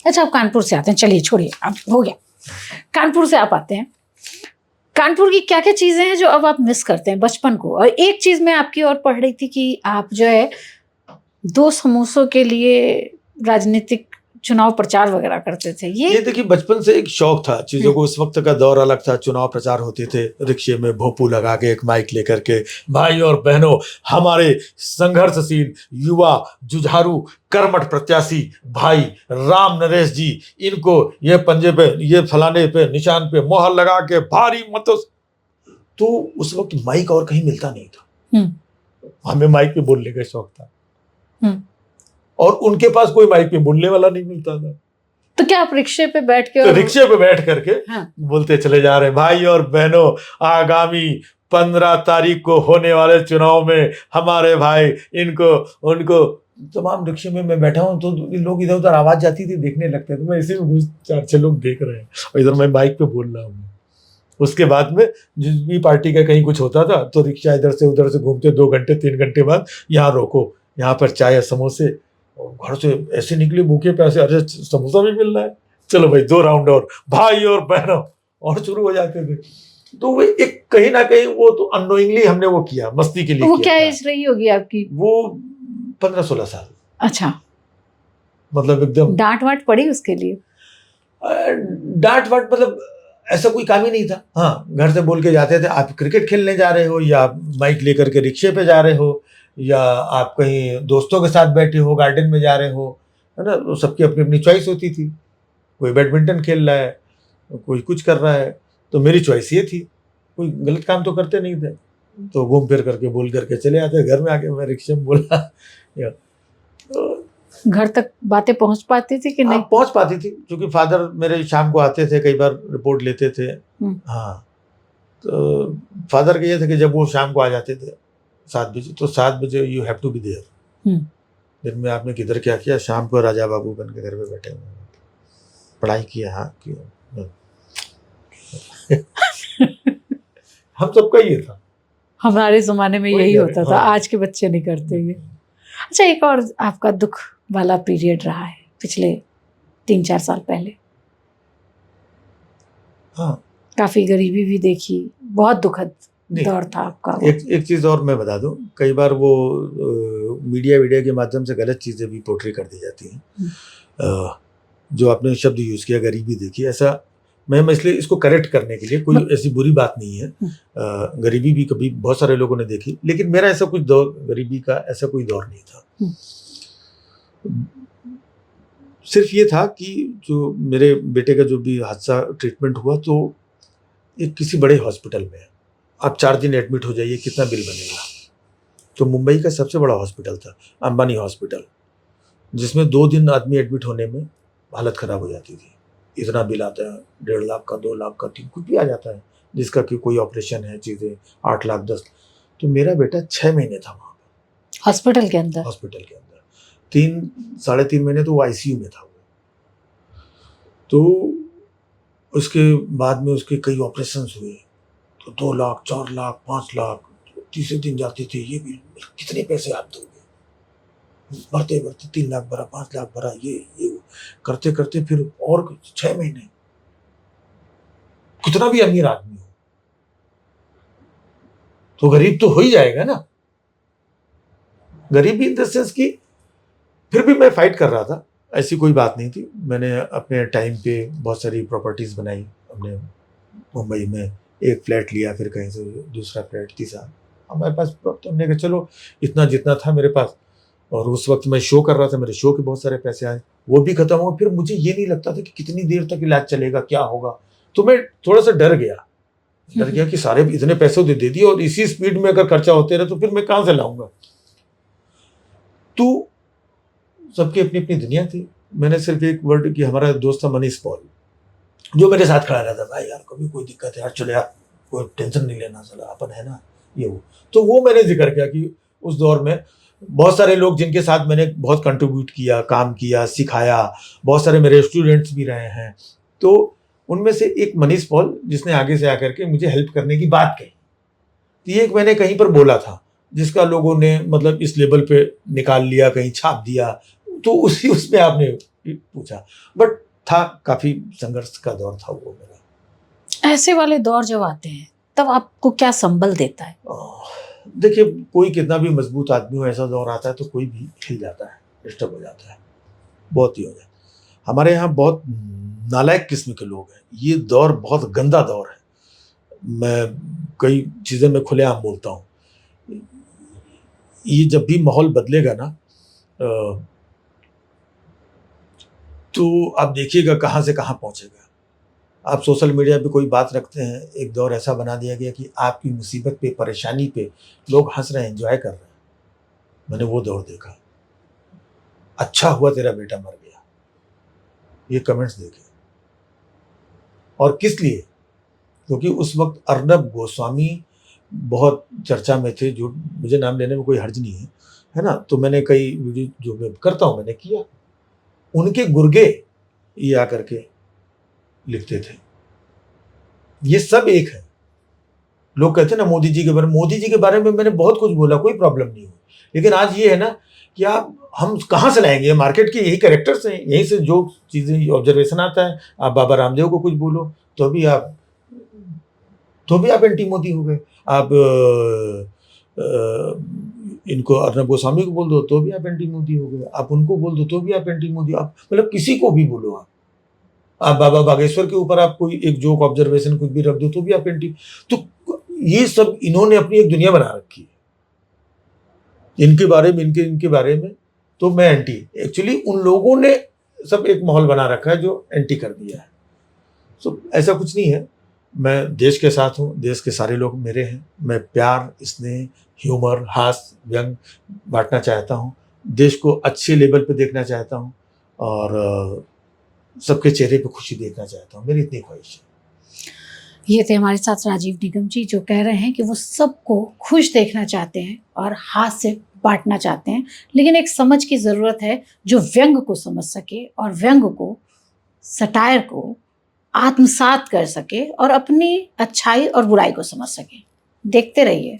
अच्छा, आप कानपुर से आते हैं, चलिए छोड़िए, अब हो गया। कानपुर से आप आते हैं, कानपुर की क्या क्या चीजें हैं जो अब आप मिस करते हैं बचपन को? और एक चीज मैं आपकी और पढ़ रही थी कि आप जो है 2 समोसों के लिए राजनीतिक चुनाव प्रचार वगैरह करते थे। ये देखिए बचपन से एक शौक था चीजों को, उस वक्त का दौर अलग था, चुनाव प्रचार होते थे, रिक्शे में भोंपू लगा के एक माइक लेकर के, भाई और बहनों हमारे संघर्षशील युवा जुझारू कर्मठ प्रत्याशी भाई राम नरेश जी, इनको ये पंजे पे ये फलाने पे निशान पे मोहर लगा के भारी मतों। तो उस वक्त माइक और कहीं मिलता नहीं था, हमें माइक पे बोलने का शौक था, और उनके पास कोई माइक पे बोलने वाला नहीं मिलता था। तो क्या आप रिक्शे पे बैठ के तो रिक्शे पे बैठ करके हाँ। बोलते चले जा रहे हैं, भाई और बहनों आगामी 15 तारीख को होने वाले चुनाव में हमारे भाई इनको उनको। तमाम रिक्शे में मैं बैठा हूँ तो लोग इधर उधर आवाज जाती थी, देखने लगते थे, मैं इसी में 4-6 लोग देख रहे हैं और इधर मैं माइक पे बोल रहा हूँ। उसके बाद में जिस भी पार्टी का कहीं कुछ होता था तो रिक्शा इधर से उधर से घूमते, 2 घंटे 3 घंटे बाद यहाँ रोको, यहाँ पर चाय समोसे, और घर से ऐसे निकले भूखे प्यासे, अरे समोसा भी मिल रहा है, चलो भाई 2 राउंड और, भाई और बहनों, और शुरू हो जाते थे। तो वो एक कहीं ना कहीं वो तो अननोइंगली हमने वो किया, मस्ती के लिए। वो क्या एज रही होगी आपकी? वो 15-16 साल। अच्छा, मतलब एकदम डांट वाट पड़ी उसके लिए? डांट वाट मतलब ऐसा कोई काम ही नहीं था। हाँ, घर से बोल के जाते थे आप क्रिकेट खेलने जा रहे हो, या माइक लेकर के रिक्शे पे जा रहे हो, या आप कहीं दोस्तों के साथ बैठे हो गार्डन में जा रहे हो, है ना। तो सबकी अपनी अपनी चॉइस होती थी, कोई बैडमिंटन खेल रहा है, कोई कुछ कर रहा है, तो मेरी चॉइस ये थी, कोई गलत काम तो करते नहीं थे, तो घूम फिर करके बोल करके चले आते। घर में आके मैं रिक्शे में बोला, घर तक बातें पहुंच पाती थी कि नहीं? पहुंच पाती थी, क्योंकि फादर मेरे शाम को आते थे, कई बार रिपोर्ट लेते थे। हाँ, तो फादर का ये था कि जब वो शाम को आ जाते थे 7 बजे, तो 7 बजे you have to be there. दिन में आपने किधर क्या किया, शाम को राजा बाबू बन के घर पे बैठे हुए, पढ़ाई किया। हाँ किया। हम सबका ये था, हमारे जमाने में यही होता था। आज के बच्चे नहीं करते ये। अच्छा, एक और आपका दुख वाला पीरियड रहा है पिछले 3-4 साल पहले। हाँ, काफी गरीबी भी देखी, बहुत दुखद दौर था आपका। एक चीज और मैं बता दूं, कई बार वो मीडिया के माध्यम से गलत चीजें भी पोर्ट्रे कर दी जाती हैं। जो आपने शब्द यूज किया गरीबी देखी, ऐसा मैं इसलिए इसको करेक्ट करने के लिए, कोई ऐसी बुरी बात नहीं है। गरीबी भी कभी बहुत सारे लोगों ने देखी, लेकिन मेरा ऐसा कुछ दौर, गरीबी का ऐसा कोई दौर नहीं था। सिर्फ ये था कि जो मेरे बेटे का जो भी हादसा ट्रीटमेंट हुआ, तो एक किसी बड़े हॉस्पिटल में आप 4 दिन एडमिट हो जाइए, कितना बिल बनेगा। तो मुंबई का सबसे बड़ा हॉस्पिटल था अंबानी हॉस्पिटल, जिसमें 2 दिन आदमी एडमिट होने में हालत ख़राब हो जाती थी। इतना बिल आता है, 1.5 लाख का, 2 लाख का, कुछ भी आ जाता है, जिसका कि कोई ऑपरेशन है, चीज़ें 8 लाख 10। तो मेरा बेटा 6 महीने था वहाँ पर हॉस्पिटल के अंदर। 3-3.5 महीने तो वो आईसीयू में था। तो उसके बाद में उसके कई ऑपरेशन हुए, तो 2 लाख 4 लाख 5 लाख, तीसरे दिन जाते थे, ये भी कितने पैसे आप दोगे, बढ़ते बढ़ते 3 लाख भरा, 5 लाख भरा, ये करते करते फिर और 6 महीने। कितना भी अमीर आदमी हो तो गरीब तो हो ही जाएगा ना। गरीबी इन द सेंस की, फिर भी मैं फाइट कर रहा था, ऐसी कोई बात नहीं थी। मैंने अपने टाइम पे बहुत सारी प्रॉपर्टीज बनाई। हमने मुंबई में एक फ्लैट लिया, फिर कहीं से दूसरा फ्लैट, तीसरा। हमारे पास हमने कहा चलो इतना जितना था मेरे पास, और उस वक्त मैं शो कर रहा था, मेरे शो के बहुत सारे पैसे आए, वो भी खत्म हो। फिर मुझे ये नहीं लगता था कि कितनी देर तक इलाज चलेगा, क्या होगा। तो मैं थोड़ा सा डर गया कि सारे इतने पैसे दे दिए और इसी स्पीड में अगर खर्चा होते रहे तो फिर मैं कहाँ से लाऊंगा। तो सबकी अपनी अपनी दुनिया थी। मैंने सिर्फ एक वर्ड कि हमारा दोस्त था मनीष पॉल, जो मेरे साथ खड़ा रहता, भाई यार कभी कोई दिक्कत है यार, चलो यार कोई टेंशन नहीं लेना, चलो अपन है ना, ये वो। तो वो मैंने जिक्र किया कि उस दौर में बहुत सारे लोग जिनके साथ मैंने बहुत कंट्रीब्यूट किया, काम किया, सिखाया, बहुत सारे मेरे स्टूडेंट्स भी रहे हैं। तो उनमें से एक मनीष पॉल, जिसने आगे से आकर के मुझे हेल्प करने की बात कही। तो ये मैंने कहीं पर बोला था, जिसका लोगों ने मतलब इस लेवल पे निकाल लिया, कहीं छाप दिया। तो उसमें आपने पूछा, बट था काफ़ी संघर्ष का दौर था वो मेरा। ऐसे वाले दौर जब आते हैं तब आपको क्या संबल देता है? देखिए, कोई कितना भी मजबूत आदमी हो, ऐसा दौर आता है तो कोई भी हिल जाता है, डिस्टर्ब हो जाता है, बहुत ही हो जाता है। हमारे यहाँ बहुत नालायक किस्म के लोग हैं। ये दौर बहुत गंदा दौर है। मैं कई चीज़ें मैं खुलेआम बोलता हूँ। ये जब भी माहौल बदलेगा ना तो आप देखिएगा कहाँ से कहाँ पहुँचेगा। आप सोशल मीडिया पे कोई बात रखते हैं, एक दौर ऐसा बना दिया गया कि आपकी मुसीबत पे, परेशानी पे लोग हँस रहे हैं, एंजॉय कर रहे हैं। मैंने वो दौर देखा। अच्छा हुआ तेरा बेटा मर गया, ये कमेंट्स देखे। और किस लिए? क्योंकि उस वक्त अर्नब गोस्वामी बहुत चर्चा में थे। जो मुझे नाम लेने में कोई हर्ज नहीं है ना। तो मैंने कई वीडियो जो मैं करता हूँ मैंने किया। उनके गुर्गे ये आकर के लिखते थे। ये सब एक है। लोग कहते हैं ना मोदी जी के बारे में मैंने बहुत कुछ बोला, कोई प्रॉब्लम नहीं हुई। लेकिन आज ये है ना कि आप हम कहाँ से लाएंगे? मार्केट के यही कैरेक्टर्स हैं, यहीं से जो चीज़ें ऑब्जर्वेशन आता है। आप बाबा रामदेव को कुछ बोलो तो भी आप एंटी मोदी हो गए। आप इनको अर्नब गोस्वामी को बोल दो तो भी आप एंटी मोदी हो गए। आप उनको बोल दो तो भी आप एंटी मोदी। आप मतलब किसी को भी बोलो, आप बाबा बागेश्वर के ऊपर आप कोई एक जोक ऑब्जर्वेशन कुछ भी रख दो तो भी आप एंटी। तो ये सब इन्होंने अपनी एक दुनिया बना रखी है। इनके बारे में तो मैं एंटी। एक्चुअली उन लोगों ने सब एक माहौल बना रखा है जो एंटी कर दिया है। सो ऐसा कुछ नहीं है। मैं देश के साथ हूँ, देश के सारे लोग मेरे हैं। मैं प्यार, स्नेह, ह्यूमर, हास्य, व्यंग बांटना चाहता हूँ। देश को अच्छे लेवल पे देखना चाहता हूँ और सबके चेहरे पे खुशी देखना चाहता हूँ। मेरी इतनी ख्वाहिश है। ये थे हमारे साथ राजीव निगम जी, जो कह रहे हैं कि वो सबको खुश देखना चाहते हैं और हाथ से बांटना चाहते हैं। लेकिन एक समझ की ज़रूरत है जो व्यंग को समझ सके और व्यंग को, सटायर को आत्मसात कर सके और अपनी अच्छाई और बुराई को समझ सके। देखते रहिए